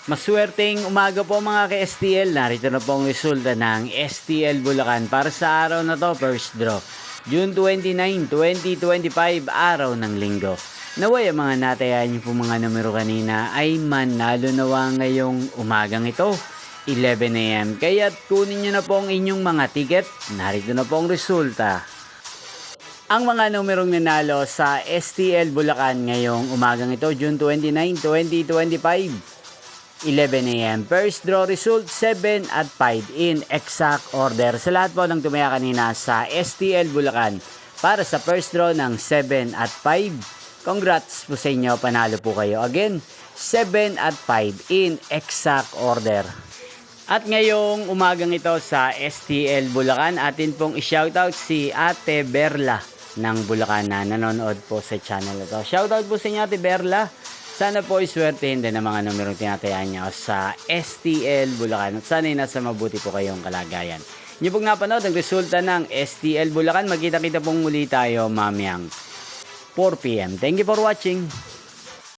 Maswerteng umaga po mga ka-STL. Narito na po ang resulta ng STL Bulacan para sa araw na to, first draw. June 29, 2025, araw ng linggo. Naway ang mga natayan niyo po mga numero kanina ay manalo nawa ngayong umagang ito, 11 AM. Kaya't kunin niyo na po ang inyong mga ticket. Narito na po ang resulta. Ang mga numerong nanalo sa STL Bulacan ngayong umagang ito, June 29, 2025. 11 AM. First draw result 7 at 5 in exact order. Sa lahat po ng tumaya kanina sa STL Bulacan para sa first draw ng 7 at 5. Congrats po sa inyo, panalo po kayo. Again, 7 at 5 in exact order. At ngayong umagang ito sa STL Bulacan, atin pong i-shoutout si Ate Berla ng Bulacan na nanonood po sa channel ito. Shoutout po sa inyo Ate Berla. Sana po iswertehin din ang mga numerong tinatayaan nyo sa STL Bulacan. At sana nasa mabuti po kayong kalagayan. Hindi pong napanood ang resulta ng STL Bulacan. Magkita-kita pong muli tayo mamayang 4 PM. Thank you for watching.